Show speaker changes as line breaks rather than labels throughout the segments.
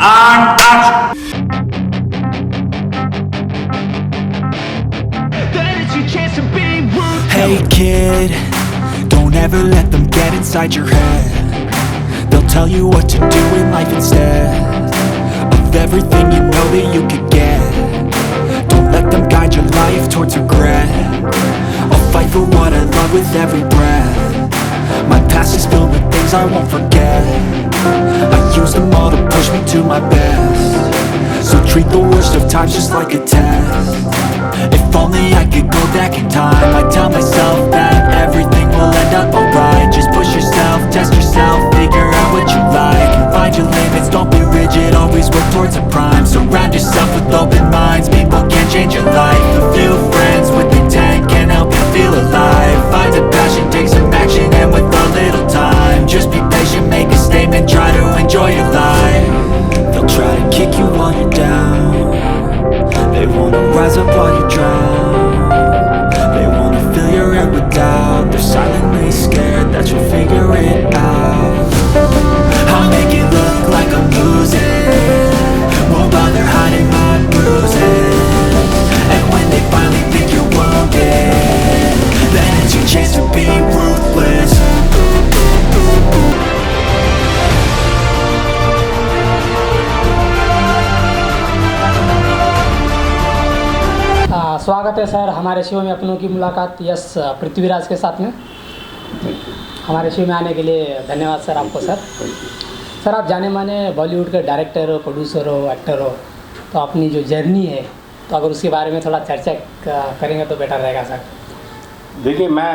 and
Hey kid, don't ever let them get inside your head. They'll tell you what to do in life instead of everything you know that you could get. Don't let them guide your life towards regret. I'll fight for what I love with every breath. My past is filled with things I won't forget. I use them all to push me to my best. So treat the worst of times just like a test. If only I could go back in time, I'd tell myself that everything will end up alright. Just push yourself, test yourself, figure out what you like, and find your limits, don't be rigid, always work towards a prime. Surround yourself with open minds, people can change your life. A few friends with intent can help you feel alive. Find a passion, take some action, and with a little time, just be patient, make a statement, try to enjoy your life. They'll try to kick you while you're down. They wanna rise up while you drown. They wanna fill your head with doubt. They're silently scared that you'll figure it out. I'll make it look like I'm losing, won't bother hiding my bruises. And when they finally think you're wounded, then it's your chance to be ruthless.
स्वागत है sir हमारे show में अपनों की मुलाकात yes Prithviraj के साथ में। हमारे शो में आने के लिए धन्यवाद सर आपको। सर आप जाने माने बॉलीवुड के डायरेक्टर हो, प्रोड्यूसर हो, एक्टर हो, तो अपनी जो जर्नी है तो अगर उसके बारे में थोड़ा चर्चा करेंगे तो बेटर रहेगा सर।
देखिए मैं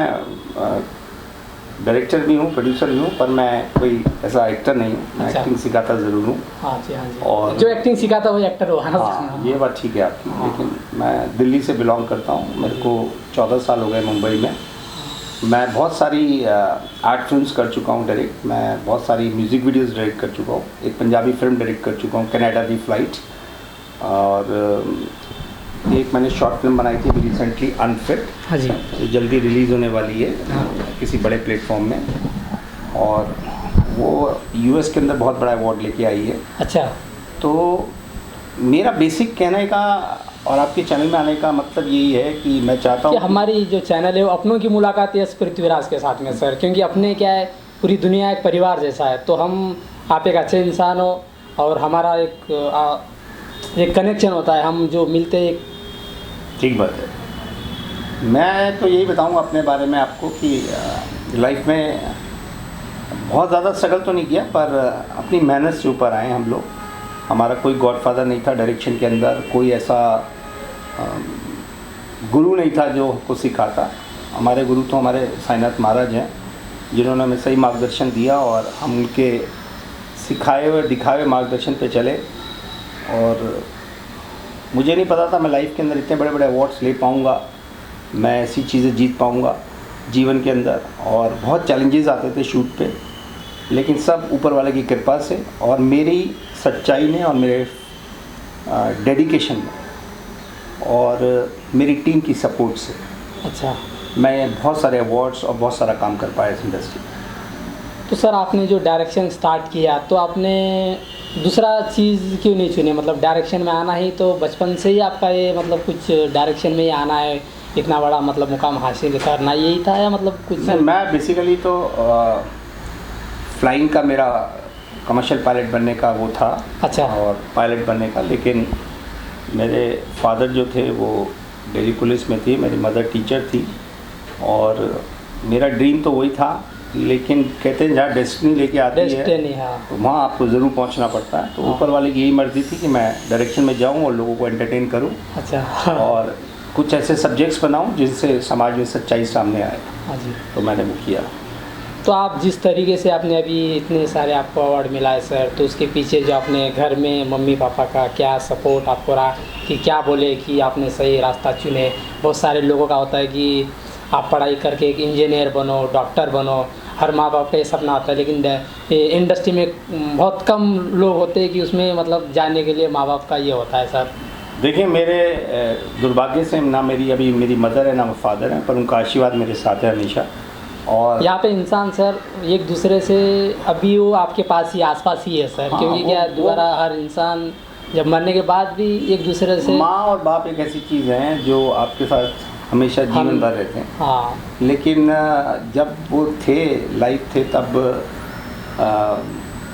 डायरेक्टर भी हूँ, प्रोड्यूसर भी हूँ, पर मैं कोई ऐसा एक्टर नहीं हूँ। मैं एक्टिंग सिखाता ज़रूर हूँ।
हाँ जी, हाँ जी। और
जो
एक्टिंग सिखाता वो एक्टर हो।
हाँ, ये बात ठीक है आपकी। लेकिन मैं दिल्ली से बिलोंग करता हूँ। मेरे को 14 साल हो गए मुंबई में। मैं बहुत सारी आर्ट फिल्म्स कर चुका हूँ डायरेक्ट। मैं बहुत सारी म्यूज़िक वीडियोज़ डायरेक्ट कर चुका हूँ। एक पंजाबी फिल्म डायरेक्ट कर चुका हूँ, कनाडा दी फ्लाइट, और एक मैंने शॉर्ट फिल्म बनाई थी अभी रिसेंटली, अनफिट।
हाँ जी।
जो जल्दी रिलीज़ होने वाली है किसी बड़े प्लेटफॉर्म में, और वो यूएस के अंदर बहुत बड़ा अवार्ड लेके आई है।
अच्छा।
तो मेरा बेसिक कहने का और आपके चैनल में आने का मतलब यही है कि मैं चाहता हूँ
हमारी जो चैनल है वो अपनों की मुलाकात है पृथ्वीराज के साथ में सर, क्योंकि अपने क्या है पूरी दुनिया एक परिवार जैसा है। तो हम आप एक अच्छे इंसान हो और हमारा एक कनेक्शन होता है, हम जो मिलते हैं।
ठीक बात है। मैं तो यही बताऊंगा अपने बारे में आपको कि लाइफ में बहुत ज़्यादा स्ट्रगल तो नहीं किया, पर अपनी मेहनत से ऊपर आए हम लोग। हमारा कोई गॉडफादर नहीं था डायरेक्शन के अंदर, कोई ऐसा गुरु नहीं था जो हमको सिखाता। हमारे गुरु तो हमारे साईनाथ महाराज हैं, जिन्होंने हमें सही मार्गदर्शन दिया और हम उनके सिखाए हुए दिखाए हुए मार्गदर्शन पे चले। और मुझे नहीं पता था मैं लाइफ के अंदर इतने बड़े बड़े अवार्ड्स ले पाऊँगा, मैं ऐसी चीज़ें जीत पाऊँगा जीवन के अंदर। और बहुत चैलेंजेस आते थे शूट पे, लेकिन सब ऊपर वाले की कृपा से और मेरी सच्चाई ने और मेरे डेडिकेशन में और मेरी टीम की सपोर्ट से
अच्छा
मैं बहुत सारे अवार्ड्स और बहुत सारा काम कर पाया इस इंडस्ट्री में।
तो सर आपने जो डायरेक्शन स्टार्ट किया तो आपने दूसरा चीज़ क्यों नहीं चुनी? मतलब डायरेक्शन में आना ही तो बचपन से ही आपका ये मतलब कुछ डायरेक्शन में ही आना है, इतना बड़ा मतलब मुकाम हासिल करना यही था या मतलब कुछ?
मैं बेसिकली तो फ्लाइंग का मेरा कमर्शियल पायलट बनने का वो था।
अच्छा।
और पायलट बनने का, लेकिन मेरे फादर जो थे वो दिल्ली पुलिस में थी, मेरी मदर टीचर थी, और मेरा ड्रीम तो वही था। लेकिन कहते हैं जहाँ डेस्टिनी लेके आती है
हाँ।
तो वहाँ आपको ज़रूर पहुँचना पड़ता है। तो ऊपर वाले की यही मर्ज़ी थी कि मैं डायरेक्शन में जाऊँ और लोगों को एंटरटेन करूँ।
अच्छा।
और कुछ ऐसे सब्जेक्ट्स बनाऊँ जिनसे समाज में सच्चाई सामने आए।
हाँ जी।
तो मैंने वो किया।
तो आप जिस तरीके से आपने अभी इतने सारे आपको अवार्ड मिला है सर, तो उसके पीछे जो आपने घर में मम्मी पापा का क्या सपोर्ट आपको रहा कि क्या बोले कि आपने सही रास्ता चुने? बहुत सारे लोगों का होता है कि आप पढ़ाई करके एक इंजीनियर बनो, डॉक्टर बनो, हर माँ बाप का ये सपना होता है, लेकिन इंडस्ट्री में बहुत कम लोग होते हैं कि उसमें मतलब जाने के लिए माँ बाप का ये होता है सर।
देखिए मेरे दुर्भाग्य से ना मेरी अभी मेरी मदर है ना फादर है, पर उनका आशीर्वाद मेरे साथ है हमेशा। और
यहाँ पे इंसान सर एक दूसरे से अभी वो आपके पास ही आसपास ही है सर,
हाँ,
क्योंकि क्या दोबारा हर इंसान जब मरने के बाद भी एक दूसरे से
माँ और बाप एक ऐसी चीज़ है जो आपके साथ हमेशा जीवन भर रहते हैं।
हाँ
लेकिन जब वो थे लाइफ थे तब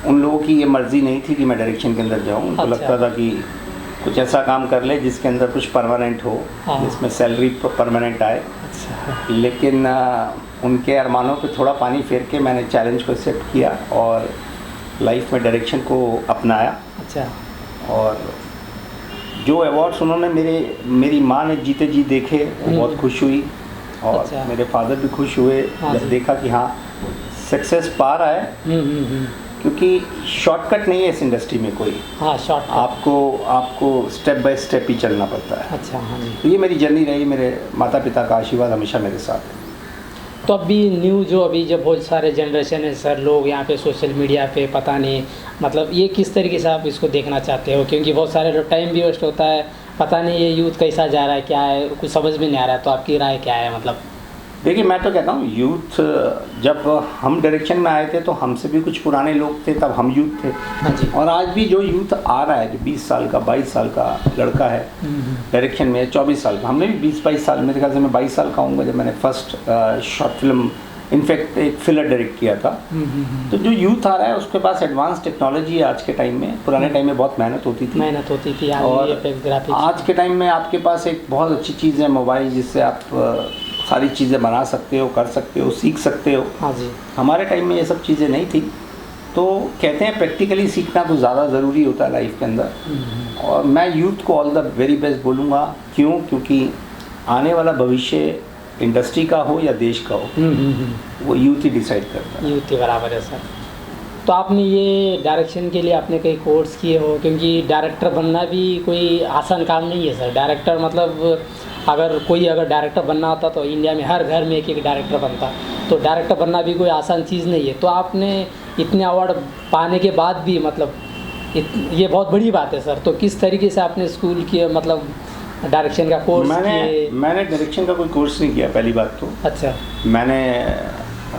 उन लोगों की ये मर्ज़ी नहीं थी कि मैं डायरेक्शन के अंदर जाऊँ। उनको
अच्छा।
लगता था कि कुछ ऐसा काम कर ले जिसके अंदर कुछ परमानेंट हो,
हाँ।
जिसमें सैलरी परमानेंट आए।
अच्छा
लेकिन उनके अरमानों पे थोड़ा पानी फेर के मैंने चैलेंज को एक्सेप्ट किया और लाइफ में डायरेक्शन को अपनाया।
अच्छा
और जो अवार्ड्स उन्होंने मेरी माँ ने जीते जी देखे वो बहुत खुश हुई और
अच्छा।
मेरे फादर भी खुश हुए
हाँ
जब
जी।
देखा कि हाँ सक्सेस पा रहा है। क्योंकि शॉर्टकट नहीं है इस इंडस्ट्री में कोई,
हाँ शॉर्ट
आपको स्टेप बाय स्टेप ही चलना पड़ता है।
अच्छा हाँ जी।
तो ये मेरी जर्नी रही, मेरे माता पिता का आशीर्वाद हमेशा मेरे साथ है।
तो अभी न्यू जो अभी जब बहुत सारे जनरेशन है सर, लोग यहाँ पे सोशल मीडिया पे पता नहीं मतलब ये किस तरीके से आप इसको देखना चाहते हो, क्योंकि बहुत सारे टाइम भी वेस्ट होता है, पता नहीं ये यूथ कैसा जा रहा है, क्या है कुछ समझ में नहीं आ रहा है। तो आपकी राय क्या है? मतलब
देखिए मैं तो कहता हूँ यूथ, जब हम डायरेक्शन में आए थे तो हमसे भी कुछ पुराने लोग थे, तब हम यूथ थे।
हाँ जी।
और आज भी जो यूथ आ रहा है, जो 20 साल का 22 साल का लड़का है डायरेक्शन में, 24 साल का, हमने भी 20-22 साल, मेरे ख्याल से मैं 22 साल का हूँगा जब मैंने फर्स्ट शॉर्ट फिल्म इनफैक्ट एक फिलर डायरेक्ट किया था। तो जो यूथ आ रहा है उसके पास एडवांस टेक्नोलॉजी है आज के टाइम में। पुराने टाइम में बहुत मेहनत होती थी और आज के टाइम में आपके पास एक बहुत अच्छी चीज़ है मोबाइल, जिससे आप सारी चीज़ें बना सकते हो, कर सकते हो, सीख सकते हो।
हाँ जी।
हमारे टाइम में ये सब चीज़ें नहीं थी। तो कहते हैं प्रैक्टिकली सीखना तो ज़्यादा ज़रूरी होता है लाइफ के अंदर। और मैं यूथ को ऑल द वेरी बेस्ट बोलूँगा। क्योंकि आने वाला भविष्य इंडस्ट्री का हो या देश का हो, वो यूथ ही डिसाइड करता है।
यूथ ही बराबर है सर। तो आपने ये डायरेक्शन के लिए आपने कई कोर्स किए हो, क्योंकि डायरेक्टर बनना भी कोई आसान काम नहीं है सर। डायरेक्टर मतलब अगर डायरेक्टर बनना होता तो इंडिया में हर घर में एक डायरेक्टर बनता। तो डायरेक्टर बनना भी कोई आसान चीज़ नहीं है। तो आपने इतने अवार्ड पाने के बाद भी मतलब ये बहुत बड़ी बात है सर। तो किस तरीके से आपने स्कूल किया, मतलब डायरेक्शन का कोर्स
मैंने डायरेक्शन का कोई कोर्स नहीं किया पहली बात तो।
अच्छा।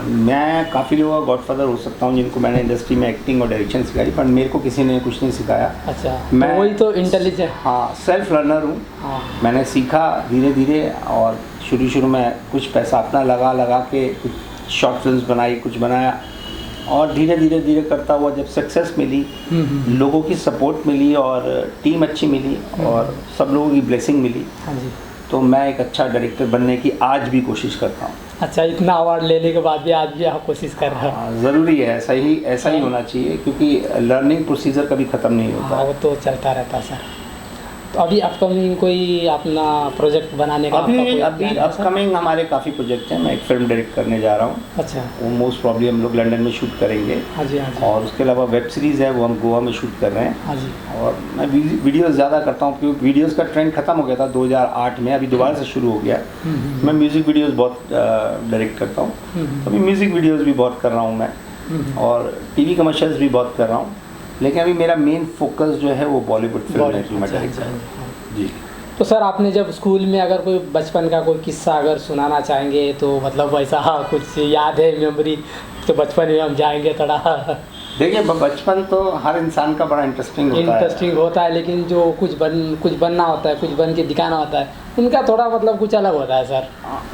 मैं काफ़ी लोगों का गॉडफादर हो सकता हूँ जिनको मैंने इंडस्ट्री में एक्टिंग और डायरेक्शन सिखाई, पर मेरे को किसी ने कुछ नहीं सिखाया।
अच्छा।
मैं
तो वही तो इंटेलिजेंट।
हाँ, सेल्फ लर्नर हूँ।
हाँ।
मैंने सीखा धीरे धीरे और शुरू में कुछ पैसा अपना लगा के कुछ शॉर्ट फिल्म्स बनाई, कुछ बनाया और धीरे करता हुआ जब सक्सेस मिली, लोगों की सपोर्ट मिली और टीम अच्छी मिली और सब लोगों की ब्लेसिंग मिली,
हाँ जी।
तो मैं एक अच्छा डायरेक्टर बनने की आज भी कोशिश करता हूँ।
अच्छा, इतना अवार्ड लेने के बाद भी आज भी आप कोशिश कर रहे हो?
ज़रूरी है, ऐसा ही होना चाहिए, क्योंकि लर्निंग प्रोसीजर कभी ख़त्म नहीं होता।
हाँ, वो तो चलता रहता सर। तो अभी अपकमिंग कोई अपना प्रोजेक्ट बनाने का
अभी अपकमिंग हमारे काफ़ी प्रोजेक्ट हैं। मैं एक फिल्म डायरेक्ट करने जा रहा हूँ।
अच्छा।
वो मोस्ट प्रॉब्ली हम लोग लंदन में शूट करेंगे।
हाँ जी, हाँ जी।
और उसके अलावा वेब सीरीज़ है, वो हम गोवा में शूट कर रहे हैं।
हाँ जी।
और मैं वीडियोस ज़्यादा करता हूँ, क्योंकि वीडियोस का ट्रेंड ख़त्म हो गया था 2008 में, अभी दोबारा से शुरू हो गया। मैं म्यूज़िक वीडियोस बहुत डायरेक्ट करता हूँ, तो अभी म्यूज़िक वीडियोस भी बहुत कर रहा हूँ मैं, और टीवी कमर्शियल्स भी बहुत कर रहा हूँ। लेकिन अभी मेरा मेन फोकस जो है वो बॉलीवुड फिल्म है जो मैं डायरेक्ट कर रहा हूँ। जी।
तो सर आपने जब स्कूल में अगर कोई बचपन का कोई किस्सा अगर सुनाना चाहेंगे तो मतलब वैसा कुछ याद है मेमोरी, तो बचपन में हम जाएंगे थोड़ा।
देखिए बचपन तो हर इंसान का बड़ा इंटरेस्टिंग
होता है, लेकिन जो कुछ बनना होता है, कुछ बन के दिखाना होता है, उनका थोड़ा मतलब कुछ अलग होता है सर।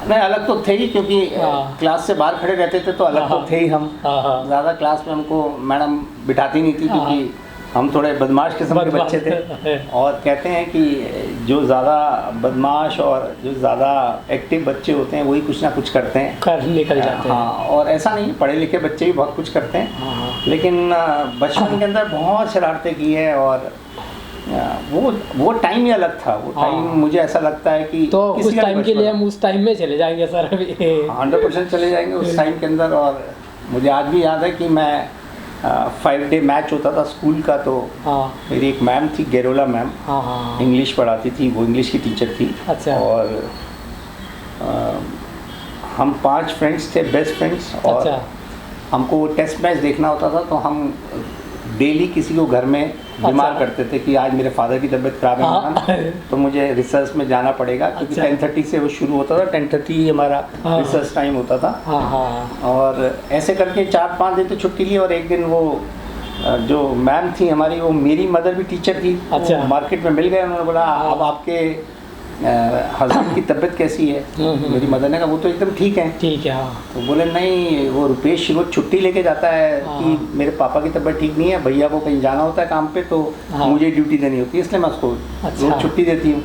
नहीं, अलग तो थे ही, क्योंकि क्लास से बाहर खड़े रहते थे तो अलग तो थे ही हम। ज़्यादा क्लास में हमको मैडम बिठाती नहीं थी, क्योंकि हम थोड़े बदमाश किस्म के बच्चे थे। और कहते हैं कि जो ज़्यादा बदमाश और जो ज़्यादा एक्टिव बच्चे होते हैं वही कुछ ना कुछ करते हैं, कर निकल जाते हैं। हाँ, और ऐसा नहीं, पढ़े लिखे बच्चे भी बहुत कुछ करते हैं। लेकिन बचपन के अंदर बहुत शरारतें की है, और वो टाइम ही अलग था। वो टाइम मुझे ऐसा लगता है कि
तो उस टाइम के लिए हम उस टाइम में चले जाएंगे सर अभी।
100% चले जाएंगे उस टाइम के अंदर। और मुझे आज भी याद है कि मैं 5 डे मैच होता था स्कूल का, तो मेरी एक मैम थी, गेरोला मैम, इंग्लिश पढ़ाती थी, वो इंग्लिश की टीचर थी। अच्छा। और हम 5 फ्रेंड्स थे, बेस्ट फ्रेंड्स। और हमको टेस्ट मैच देखना होता था, तो हम डेली किसी को घर में बीमार करते थे कि आज मेरे फादर की तबीयत खराब है तो मुझे रिसर्च में जाना पड़ेगा, क्योंकि 10:30 से वो शुरू होता था, 10:30 हमारा रिसर्च टाइम होता था। और ऐसे करके 4-5 दिन तो छुट्टी ली, और एक दिन वो जो मैम थी हमारी, वो मेरी मदर भी टीचर थी, मार्केट में मिल गए। उन्होंने बोला अब आपके हस्बैंड की तबीयत कैसी है? मेरी मदर ने कहा वो तो एकदम ठीक है। तो बोले नहीं, वो रुपेश रोज छुट्टी लेके जाता है कि मेरे पापा की तबीयत ठीक नहीं है, भैया को कहीं जाना होता है काम पे, तो मुझे ड्यूटी देनी होती है, इसलिए मैं उसको रोज छुट्टी देती हूँ।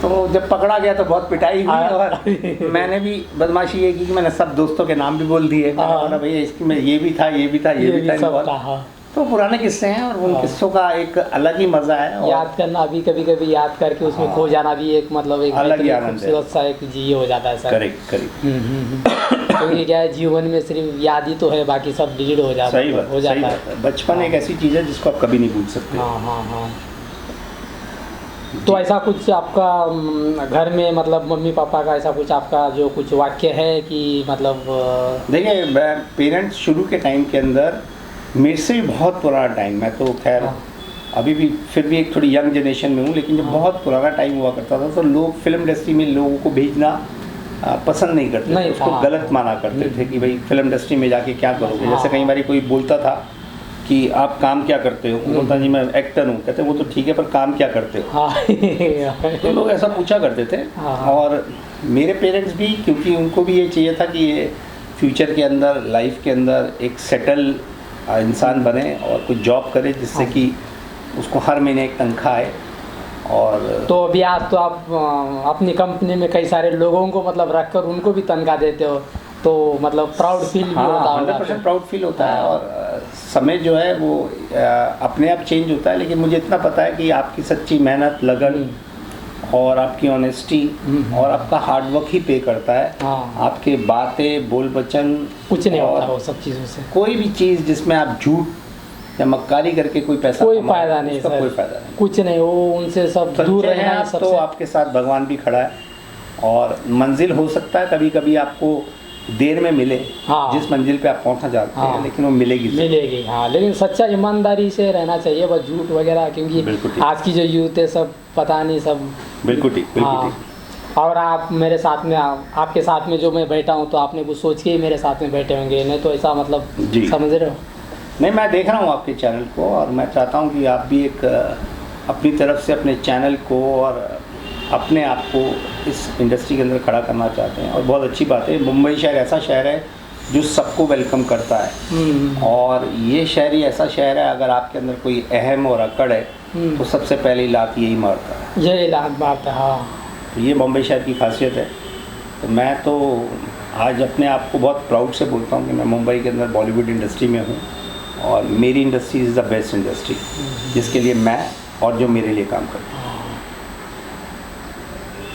तो जब पकड़ा गया तो बहुत पिटाई हुई, और मैंने भी बदमाशी ये की कि मैंने सब दोस्तों के नाम भी बोल दिए। भैया इसकी में ये भी था, ये भी था, ये भी था। तो पुराने किस्से हैं, और उन किस्सों का एक अलग ही मजा है।
याद करना भी, कभी कभी याद करके उसमें खो जाना भी एक मतलब एक
अलग ही आनंद है,
सा एक जी हो जाता है सर।
करेक्ट।
तो ये क्या है, जीवन में सिर्फ याद ही तो है, बाकी सब डिलीट हो जाता है।
सही बात है। बचपन एक ऐसी चीज़ है जिसको आप कभी नहीं भूल सकते।
हाँ। तो ऐसा कुछ आपका घर में मतलब मम्मी पापा का ऐसा कुछ आपका जो कुछ वाक्य है कि मतलब
देखिए, पेरेंट्स शुरू के टाइम के अंदर, मेरे से भी बहुत पुराना टाइम, मैं तो खैर अभी भी फिर भी एक थोड़ी यंग जनरेशन में हूँ, लेकिन जब बहुत पुराना टाइम हुआ करता था तो लोग फिल्म इंडस्ट्री में लोगों को भेजना पसंद नहीं करते थे, उसको गलत माना करते थे कि भाई फिल्म इंडस्ट्री में जाके क्या करोगे। जैसे कई बार कोई बोलता था कि आप काम क्या करते हो, बोलता जी मैं एक्टर हूँ, कहते वो तो ठीक है पर काम क्या करते हो। तो लोग ऐसा पूछा करते थे। और मेरे पेरेंट्स भी, क्योंकि उनको भी ये चाहिए था कि ये फ्यूचर के अंदर, लाइफ के अंदर एक सेटल इंसान बने और कुछ जॉब करे जिससे कि उसको हर महीने एक तनख्वाह आए। और
तो अभी आज तो आप अपनी कंपनी में कई सारे लोगों को मतलब रखकर उनको भी तनख्वाह देते हो, तो मतलब प्राउड फील भी होता है।
100% प्राउड फील होता है। और समय जो है वो अपने आप चेंज होता है, लेकिन मुझे इतना पता है कि आपकी सच्ची मेहनत, लगन और आपकी ऑनेस्टी और आपका हार्डवर्क ही पे करता है। आपके बातें, बोल वचन
कुछ नहीं होता वो सब चीज़ों से।
कोई भी चीज़ जिसमें आप झूठ या मक्कारी करके कोई पैसा,
कोई फायदा नहीं सर,
कोई फायदा नहीं,
कुछ नहीं। वो उनसे सब दूर रहना है।
तो आपके साथ भगवान भी खड़ा है, और मंजिल हो सकता है कभी कभी आपको देर में मिले, जिस मंजिल पे आप पहुंचना चाहते हैं, लेकिन वो मिलेगी।
लेकिन सच्चा ईमानदारी से रहना चाहिए, बस झूठ वगैरह, क्योंकि आज की जो यूथ है सब पता नहीं सब
बिल्कुल ठीक।
और आप मेरे साथ में, आपके साथ में जो मैं बैठा हूँ तो आपने कुछ सोच के ही मेरे साथ में बैठे होंगे, नहीं तो ऐसा मतलब समझ रहे हो।
नहीं, मैं देख रहा हूँ आपके चैनल को, और मैं चाहता हूँ कि आप भी एक अपनी तरफ से अपने चैनल को और अपने आप को इस इंडस्ट्री के अंदर खड़ा करना चाहते हैं, और बहुत अच्छी बात है। मुंबई शहर ऐसा शहर है जो सबको वेलकम करता है, और ये शहर ही ऐसा शहर है, अगर आपके अंदर कोई अहम और अकड़ है तो सबसे पहले लात यही मारता है,
यही लात मारता है।
तो ये मुंबई शहर की खासियत है। तो मैं तो आज अपने आप को बहुत प्राउड से बोलता हूँ कि मैं मुंबई के अंदर बॉलीवुड इंडस्ट्री में हूँ, और मेरी industry is the best industry, जिसके लिए मैं और जो मेरे लिए काम करते हैं।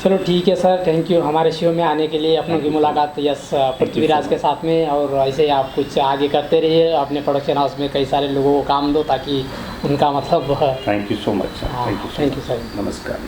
चलो ठीक है सर, थैंक यू हमारे शो में आने के लिए, अपनों की मुलाकात यस पृथ्वीराज के साथ में, और ऐसे ही आप कुछ आगे करते रहिए अपने प्रोडक्शन हाउस में, कई सारे लोगों को काम दो ताकि उनका मतलब।
Thank you so much sir,
thank you sir,
नमस्कार।